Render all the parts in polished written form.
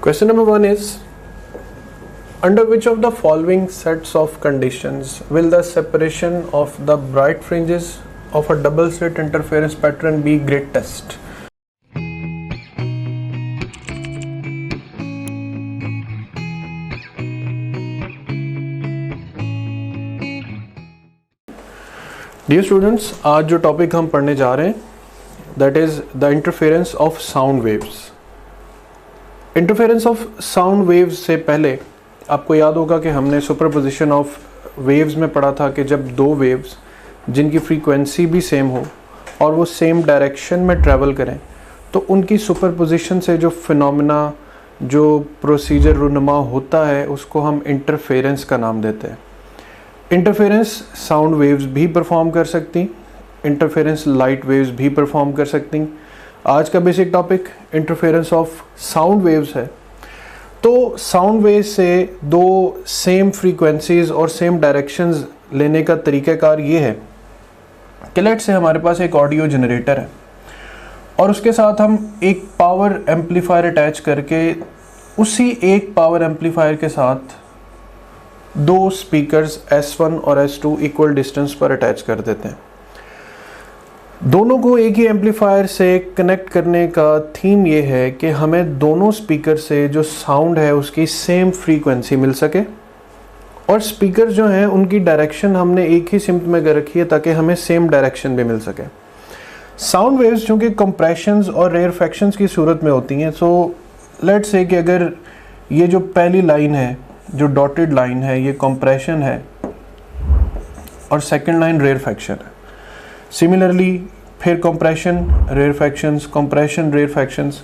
Question number 1 is, under which of the following sets of conditions will the separation of the bright fringes of a double slit interference pattern be greatest? Dear students, आज जो topic हम पढ़ने जा रहे हैं that is the interference of sound waves. Interference of sound waves से पहले आपको याद होगा कि हमने सुपरपोजिशन ऑफ वेव्स में पढ़ा था कि जब दो वेव्स जिनकी फ्रीक्वेंसी भी सेम हो और वो सेम डायरेक्शन में ट्रैवल करें तो उनकी सुपरपोजिशन से जो फिनोमेना जो प्रोसीजर रुनुमा होता है उसको हम इंटरफेरेंस का नाम देते हैं. इंटरफेरेंस साउंड वेव्स भी परफॉर्म कर सकती, इंटरफेरेंस लाइट वेव्स भी परफॉर्म कर सकती. आज का basic topic interference of sound waves है. तो साउंड वेव्स से दो सेम फ्रीक्वेंसीज और सेम डायरेक्शंस लेने का तरीक़ाकार ये है कि लेट से हमारे पास एक ऑडियो जनरेटर है और उसके साथ हम एक पावर एम्पलीफायर अटैच करके उसी एक पावर एम्पलीफायर के साथ दो स्पीकर्स S1 और S2 इक्वल डिस्टेंस पर अटैच कर देते हैं. दोनों को एक ही एम्पलीफायर से कनेक्ट करने का थीम ये है कि हमें दोनों स्पीकर से जो साउंड है उसकी सेम फ्रीक्वेंसी मिल सके और स्पीकर जो हैं उनकी डायरेक्शन हमने एक ही सिमत में कर रखी है ताकि हमें सेम डायरेक्शन भी मिल सके. साउंड वेव्स चूँकि कंप्रेशंस और रेयरफैक्शंस की सूरत में होती हैं, सो लेट्स से कि अगर ये जो पहली लाइन है जो डॉटेड लाइन है ये कंप्रेशन है और सेकंड लाइन रेयरफैक्शन है. सिमिलरली फिर कंप्रेशन रेयरफैक्शंस, कंप्रेशन रेयरफैक्शंस,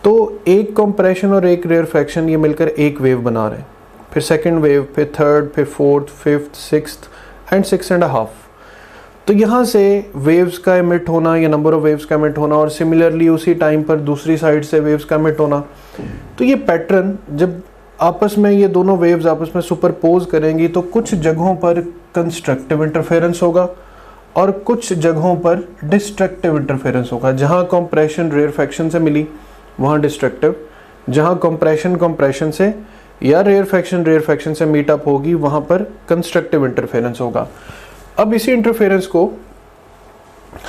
तो एक कंप्रेशन और एक रेयरफैक्शन ये मिलकर एक वेव बना रहे हैं. फिर सेकंड वेव, फिर थर्ड, फिर फोर्थ, फिफ्थ, सिक्स्थ एंड 6.5. तो यहाँ से वेव्स का एमिट होना या नंबर ऑफ वेव्स का एमिट होना और सिमिलरली उसी टाइम पर दूसरी साइड से वेव्स का एमिट होना, तो ये पैटर्न जब आपस में ये दोनों वेव्स आपस में सुपरपोज करेंगी तो कुछ जगहों पर कंस्ट्रक्टिव इंटरफेरेंस होगा और कुछ जगहों पर डिस्ट्रक्टिव इंटरफेरेंस होगा. जहाँ कंप्रेशन रेयरफैक्शन से मिली वहाँ डिस्ट्रक्टिव, जहाँ कंप्रेशन से या रेयरफैक्शन से मीटअप होगी वहाँ पर कंस्ट्रक्टिव इंटरफेरेंस होगा. अब इसी इंटरफेरेंस को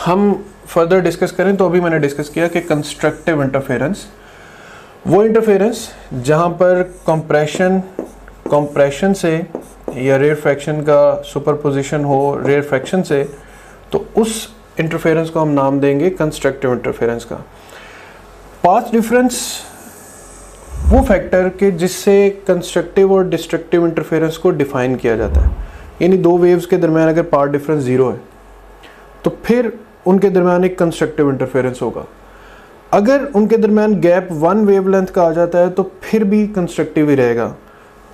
हम फर्दर डिस्कस करें तो अभी मैंने डिस्कस किया कि कंस्ट्रक्टिव इंटरफेरेंस वो इंटरफेरेंस जहाँ पर कंप्रेशन से या रेयरफैक्शन का सुपरपोजिशन हो रेयरफैक्शन से, तो उस इंटरफेरेंस को हम नाम देंगे कंस्ट्रक्टिव इंटरफेरेंस का. पाथ डिफरेंस वो फैक्टर के जिससे कंस्ट्रक्टिव और डिस्ट्रक्टिव इंटरफेरेंस को डिफाइन किया जाता है. यानी दो वेव्स के दरमियान अगर पाथ डिफरेंस 0 है तो फिर उनके दरमियान एक कंस्ट्रक्टिव इंटरफेरेंस होगा. अगर उनके दरमियान गैप 1 वेवलेंथ का आ जाता है तो फिर भी कंस्ट्रक्टिव ही रहेगा.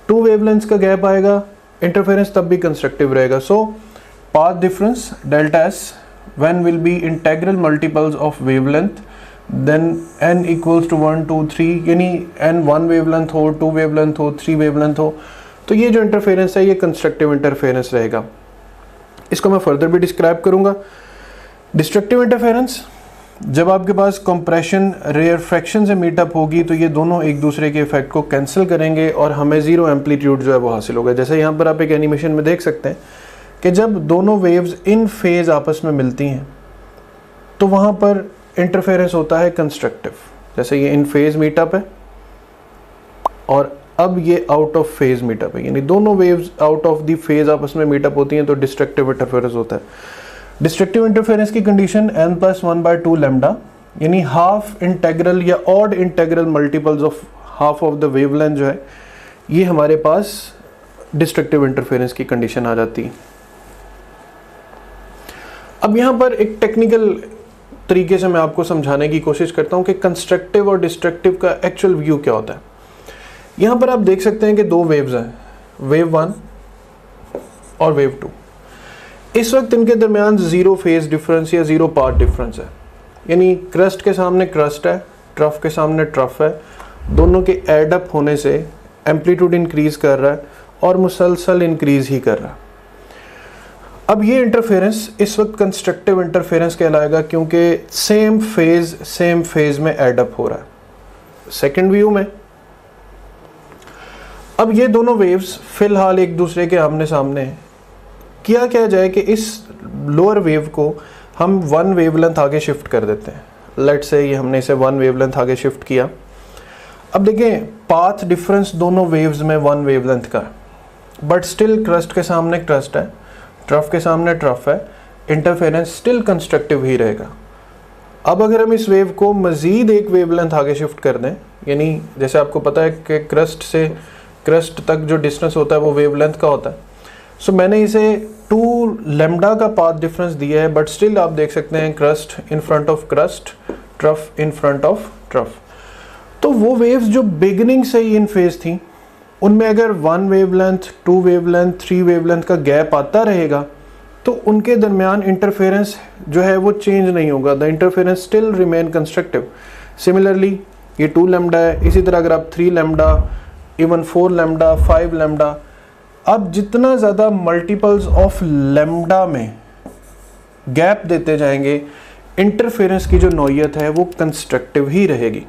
2 वेवलेंथ का गैप आएगा इंटरफेरेंस तब भी कंस्ट्रक्टिव रहेगा. सो path difference delta S when will be integral multiples of wavelength, then n equals to 1 2 3, यानी n 1 wavelength हो, 2 wavelength हो, 3 wavelength हो, तो ये जो इंटरफेरेंस है ये कंस्ट्रक्टिव इंटरफेरेंस रहेगा. इसको मैं फर्दर भी डिस्क्राइब करूंगा. डिस्ट्रक्टिव इंटरफेरेंस जब आपके पास कंप्रेशन रेयरफैक्शन से मीटअप होगी तो ये दोनों एक दूसरे के इफेक्ट को कैंसिल करेंगे और हमें जीरो एम्पलीट्यूड जो है वो हासिल होगा. जैसे यहाँ पर आप एक एनिमेशन में देख सकते हैं कि जब दोनों वेव्स इन फेज आपस में मिलती हैं तो वहाँ पर इंटरफेरेंस होता है कंस्ट्रक्टिव. जैसे ये इन फेज मीटअप है और अब ये आउट ऑफ फेज मीटअप है, यानी दोनों waves out of the phase आपस में मीटअप होती हैं तो डिस्ट्रक्टिव इंटरफेरेंस होता है. डिस्ट्रक्टिव इंटरफेरेंस की कंडीशन n+1/2 लैम्डा, यानी हाफ इंटेग्रल या odd integral multiples of half of the wavelength जो है ये हमारे पास डिस्ट्रक्टिव इंटरफेरेंस की कंडीशन आ जाती है. अब यहाँ पर एक टेक्निकल तरीके से मैं आपको समझाने की कोशिश करता हूँ कि कंस्ट्रक्टिव और डिस्ट्रक्टिव का एक्चुअल व्यू क्या होता है. यहाँ पर आप देख सकते हैं कि दो वेव्स हैं, वेव 1 और वेव 2. इस वक्त इनके दरमियान 0 फेज डिफरेंस या 0 पाथ डिफरेंस है, यानी क्रस्ट के सामने क्रस्ट है, ट्रफ के सामने ट्रफ है. दोनों के एड अप होने से एम्पलीट्यूड इंक्रीज कर रहा है और मुसलसल इंक्रीज ही कर रहा है. अब ये इंटरफेरेंस इस वक्त कंस्ट्रक्टिव इंटरफेरेंस कहलाएगा क्योंकि सेम फेज में एड अप हो रहा है. सेकंड व्यू में अब ये दोनों वेव्स फिलहाल एक दूसरे के आमने सामने हैं। किया क्या जाए कि इस लोअर वेव को हम 1 वेवलेंथ आगे शिफ्ट कर देते हैं। लेट्स से ये हमने इसे 1 वेवलेंथ आगे शिफ्ट किया। अब देखें पाथ डिफरेंस दोनों वेव्स में 1 वेवलेंथ का है, बट स्टिल क्रस्ट के सामने क्रस्ट है, ट्रफ के सामने ट्रफ है, इंटरफेरेंस स्टिल कंस्ट्रक्टिव ही रहेगा। अब अगर हम इस वेव को मज़ीद 1 वेवलेंथ आगे शिफ्ट कर दें, यानी जैसे आपको पता है कि क्रस्ट से क्रस्ट तक जो डिस्टेंस होता है वो वेवलेंथ का होता है, सो मैंने इसे 2 लैम्डा का पाथ डिफरेंस दिया है, बट स्टिल आप देख सकते हैं crust in front of crust, trough in front of trough. तो वो वेव्स जो बिगिनिंग से ही इन फेज थी, उनमें अगर 1 वेवलेंथ, 2 वेवलेंथ, 3 वेवलेंथ का गैप आता रहेगा तो उनके दरमियान इंटरफेरेंस जो है वो चेंज नहीं होगा, the interference still remain constructive. Similarly ये 2 लैम्डा है, इसी तरह अगर आप 3 लैम्डा, इवन 4 लैम्डा, 5 लैम्डा, अब जितना ज़्यादा मल्टीपल्स ऑफ लैम्डा में गैप देते जाएंगे, इंटरफेरेंस की जो नौयत है वो कंस्ट्रक्टिव ही रहेगी।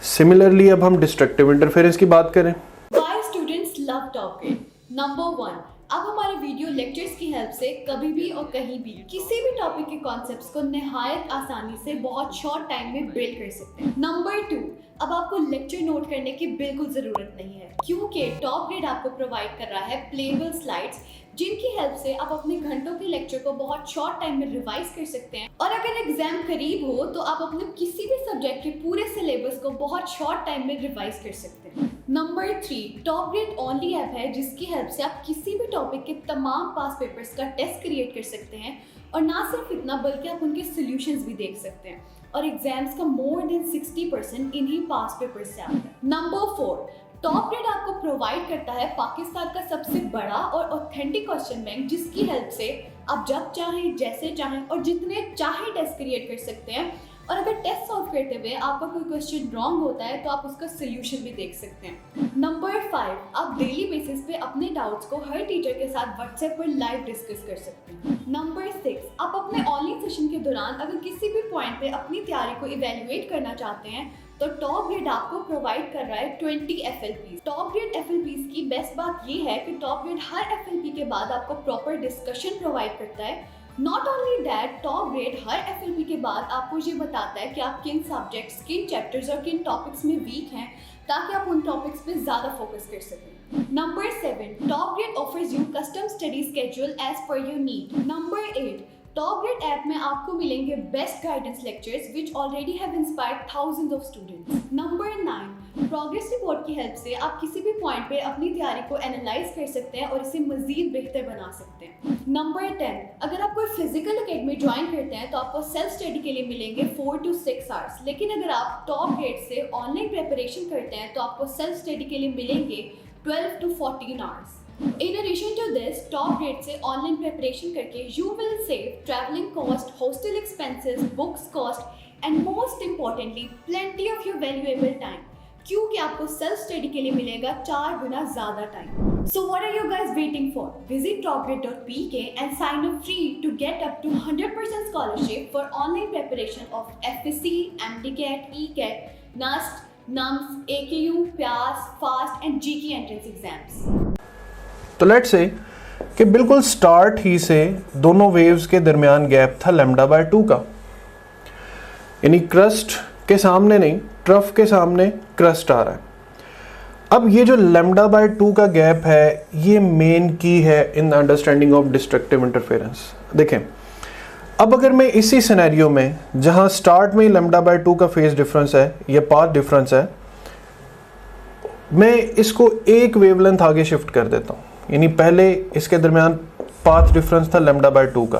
सिमिलरली अब हम डिस्ट्रक्टिव इंटरफेरेंस की बात करें। Why students love Top Grade? Number 1, आप हमारे वीडियो लेक्चर्स की हेल्प से कभी भी और कहीं भी किसी भी टॉपिक के कॉन्सेप्ट्स को निहायत आसानी से बहुत शॉर्ट टाइम में बिल्ड कर सकते हैं। नंबर 2, अब आपको लेक्चर नोट करने की बिल्कुल ज़रूरत नहीं है, क्योंकि टॉप ग्रेड आपको प्रोवाइड कर रहा है प्लेबल स्लाइड्स, जिनकी हेल्प से आप अपने घंटों के लेक्चर को बहुत शॉर्ट टाइम में रिवाइज कर सकते हैं। और अगर एग्जाम करीब हो तो आप अपने किसी भी सब्जेक्ट के पूरे सिलेबस को बहुत शॉर्ट टाइम में रिवाइज कर सकते हैं। Number 3, top grade only app है जिसकी हेल्प से आप किसी भी टॉपिक के तमाम पास पेपर्स का टेस्ट क्रिएट कर सकते हैं, और ना सिर्फ इतना बल्कि आप उनके सॉल्यूशंस भी देख सकते हैं, और एग्जाम्स का मोर देन 60% इन्हीं पास पेपर्स से आता है। नंबर 4, टॉप ग्रेड आपको प्रोवाइड करता है पाकिस्तान का सबसे बड़ा और ऑथेंटिक क्वेश्चन बैंक, जिसकी हेल्प से आप जब चाहें, जैसे चाहें और जितने चाहें टेस्ट क्रिएट कर सकते हैं। और अगर टेस्ट सॉल्व करते हुए आपका कोई क्वेश्चन रॉन्ग होता है तो आप उसका सोल्यूशन भी देख सकते हैं। नंबर 5, आप डेली बेसिस पे अपने डाउट्स को हर टीचर के साथ व्हाट्सएप पर लाइव डिस्कस कर सकते हैं। नंबर 6, आप अपने ऑनलाइन सेशन के दौरान अगर किसी भी पॉइंट पे अपनी तैयारी को इवेल्युएट करना चाहते हैं तो टॉप ग्रेड आपको प्रोवाइड कर रहा है 20 FLPs। टॉप ग्रेड FLPs की बेस्ट बात ये है कि टॉप ग्रेड हर FLP के बाद आपको प्रॉपर डिस्कशन प्रोवाइड करता है। Not only that, top grade her FLP के बाद आपको ये बताता है कि आप किन सब्जेक्ट्स, किन चैप्टर्स और किन टॉपिक्स में वीक हैं, ताकि आप उन टॉपिक्स पे ज़्यादा फोकस कर सकें। Number 7, top grade offers you custom study schedule as per your need. Number 8, top grade app में आपको मिलेंगे best guidance lectures which already have inspired thousands of students. Number 9, progress report की help से आप किसी भी पॉइंट पे अपनी तैयारी को एनालाइज कर सकते हैं और इसे मजीद बेहतर बना सकते हैं। नंबर 10, अगर आप कोई फिजिकल एकेडमी ज्वाइन करते हैं तो आपको सेल्फ स्टडी के लिए मिलेंगे 4 to 6 आवर्स, लेकिन अगर आप टॉप ग्रेड से ऑनलाइन प्रिपरेशन करते हैं तो आपको सेल्फ स्टडी के लिए मिलेंगे 12 to 14 hours. In addition to this, top grade से ऑनलाइन प्रिपरेशन करके you will save traveling cost, hostel expenses, books cost and most importantly plenty of your valuable time, क्योंकि आपको सेल्फ स्टडी के लिए मिलेगा 4 गुना ज़्यादा time. So what are you guys waiting for? Visit topgrade.pk and sign up free to get up to 100% scholarship for online preparation of FSC, MDCAT, ECAT, NUST, NUMS, AKU, PAS, FAST and GK entrance exams. तो let's say कि बिल्कुल start ही से दोनों waves के दरमियान gap था λ/2 का, यानी क्रस्ट के सामने नहीं, ट्रफ के सामने क्रस्ट आ रहा है। अब ये जो λ/2 का गैप है ये मेन की है in the understanding of destructive interference. देखें, अब अगर मैं इसी सिनेरियो में जहां स्टार्ट में λ/2 का फेज डिफरेंस है या पाथ डिफरेंस है, मैं इसको 1 वेवलेंथ आगे शिफ्ट कर देता हूँ, यानी पहले इसके दरमियान पाथ डिफरेंस था λ/2 का,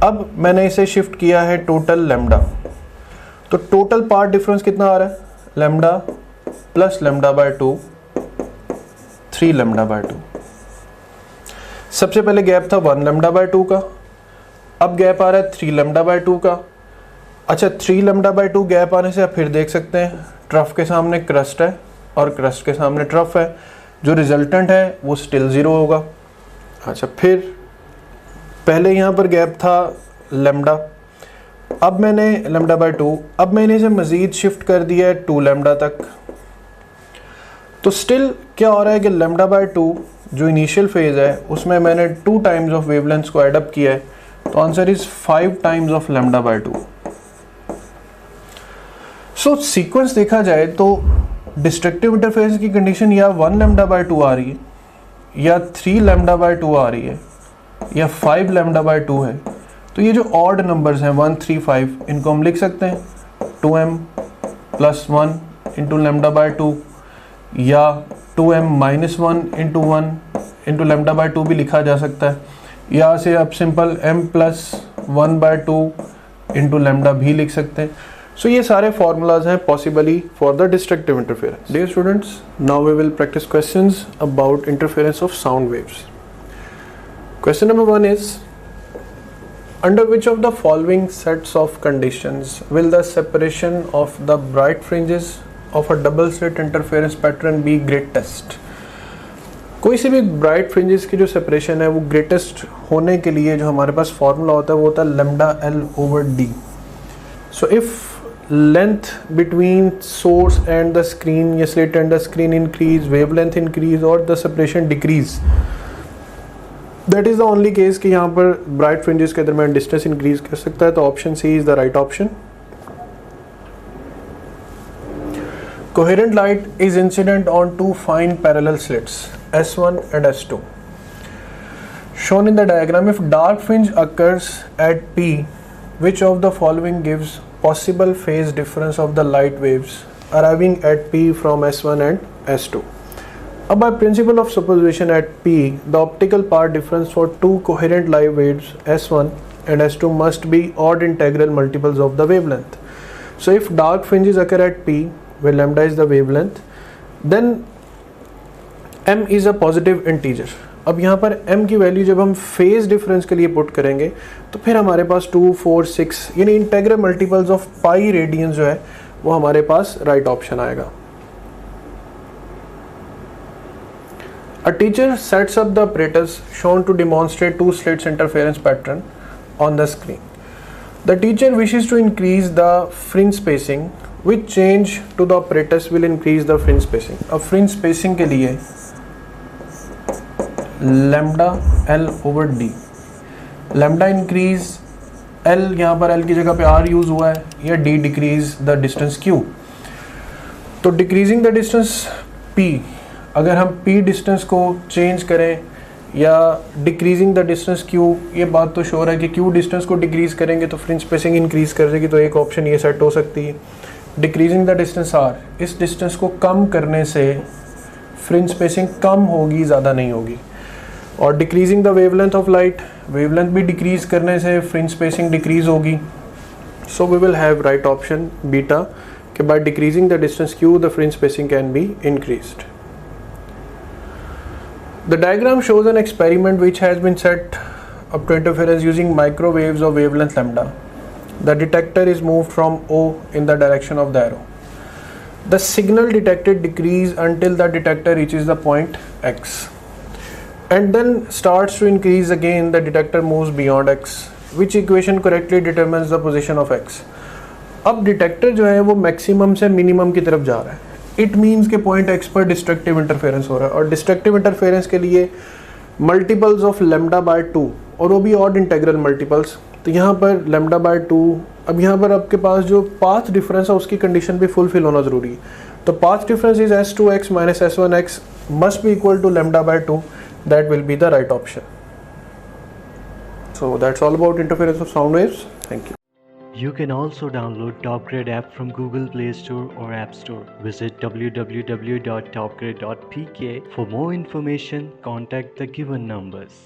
अब मैंने इसे शिफ्ट किया है टोटल λ, तो टोटल पाथ डिफरेंस कितना आ रहा है, λ प्लस λ/2, 3 λ/2। सबसे पहले गैप था 1 λ/2 का, अब गैप आ रहा है 3 λ/2 का। अच्छा, 3 λ/2 गैप आने से आप फिर देख सकते हैं ट्रफ के सामने क्रस्ट है और क्रस्ट के सामने ट्रफ है, जो रिजल्टेंट है वो स्टिल 0 होगा। अच्छा, फिर पहले यहाँ पर गैप था λ, अब मैंने λ/2, अब मैंने इसे मज़ीद शिफ्ट कर दिया है 2 λ तक। तो स्टिल क्या हो रहा है कि लैम्डा बाय 2 जो इनिशियल फेज है उसमें मैंने 2 टाइम्स ऑफ वेवलेंथ को एड अप किया है, तो answer is 5 times of lambda by 2। So sequence देखा जाए तो डिस्ट्रक्टिव इंटरफेरेंस की कंडीशन या 1 लैम्डा बाय 2 आ रही है, या 3 लैम्डा बाय 2 आ रही है, या 5 लैम्डा बाय 2 है। तो ये जो ऑड नंबर्स हैं 1, 3, 5, इनको हम लिख सकते हैं 2m plus 1 into lambda by 2, या 2m minus 1 into 1 into lambda by 2 भी लिखा जा सकता है, या से आप simple m plus 1 by 2 into lambda भी लिख सकते हैं। सो ये सारे फॉर्मूलाज हैं possibly for the destructive interference. Dear students, now we will practice questions about interference of sound waves. Question number 1 is, under which of the following sets of conditions will the separation of the bright fringes of a double slit interference pattern be greatest? कोई से भी bright fringes की जो separation है वो greatest होने के लिए जो हमारे पास फॉर्मूला होता है वो होता है lambda L over D. So if length between source and the screen या slit and the screen increase, wavelength increase और the separation decrease, that is the only case कि यहाँ पर ब्राइट फ्रिंजेस के दरमियान डिस्टेंस इंक्रीज कर सकता है। तो option C is the right option. Coherent light is incident on 2 fine parallel slits S1 and S2 shown in the diagram. If dark fringe occurs at P, which of the following gives possible phase difference of the light waves arriving at P from S1 and S2? By principle of superposition at P, the optical part difference for 2 coherent light waves S1 and S2 must be odd integral multiples of the wavelength. So if dark fringes occur at P, where lambda is the wavelength, then m is a positive integer। अब यहाँ पर m की value जब हम phase difference के लिए put करेंगे तो फिर हमारे पास 2, 4, 6 यानी integral multiples of pi radiance जो है वो हमारे पास राइट ऑप्शन आएगा। A teacher sets up the apparatus shown to demonstrate 2 slits interference pattern on the screen. The teacher wishes to increase the fringe spacing. Which change to the apparatus will increase the fringe spacing? अब fringe spacing के लिए lambda L over D, lambda increase L, यहाँ पर L की जगह पे are use हुआ है, या D decrease the distance Q. तो डिक्रीजिंग द डिस्टेंस पी, अगर हम पी डिस्टेंस को चेंज करें या डिक्रीजिंग द डिस्टेंस क्यू, ये बात तो श्योर है कि क्यू डिस्टेंस को डिक्रीज करेंगे तो फ्रिंज स्पेसिंग इंक्रीज करेगी, तो एक ऑप्शन ये सेट हो सकती है। डिक्रीजिंग द डिस्टेंस आर, इस डिस्टेंस को कम करने से फ्रिंज स्पेसिंग कम होगी, ज़्यादा नहीं होगी। और decreasing the wavelength of light, wavelength भी डिक्रीज करने से फ्रिंज स्पेसिंग डिक्रीज होगी। So we will have right option beta कि by decreasing the distance Q the fringe spacing can be increased. The diagram shows an experiment which has been set up to interference using microwaves of wavelength lambda. The detector is moved from O in the direction of the arrow. The signal detected decreases until the detector reaches the point X, and then starts to increase again. The detector moves beyond X. Which equation correctly determines the position of X? अब detector जो है वो maximum से minimum की तरफ जा रहा है। इट मीन्स के पॉइंट एक्स पर डिस्ट्रक्टिव इंटरफेरेंस हो रहा है, और डिस्ट्रक्टिव इंटरफेरेंस के लिए मल्टीपल्स ऑफ लैम्डा बाय 2 और वो भी ऑड इंटेग्रल मल्टीपल्स। तो यहाँ पर लैम्डा बाय 2, अब यहाँ पर आपके पास जो पाथ डिफरेंस है उसकी कंडीशन भी फुलफिल होना ज़रूरी है। तो path difference is S2x minus S1x must be equal to lambda by 2, that will be the right option. So that's all about interference of sound waves. Thank you. You can also download TopGrade app from Google Play Store or App Store. Visit www.topgrade.pk. For more information, contact the given numbers.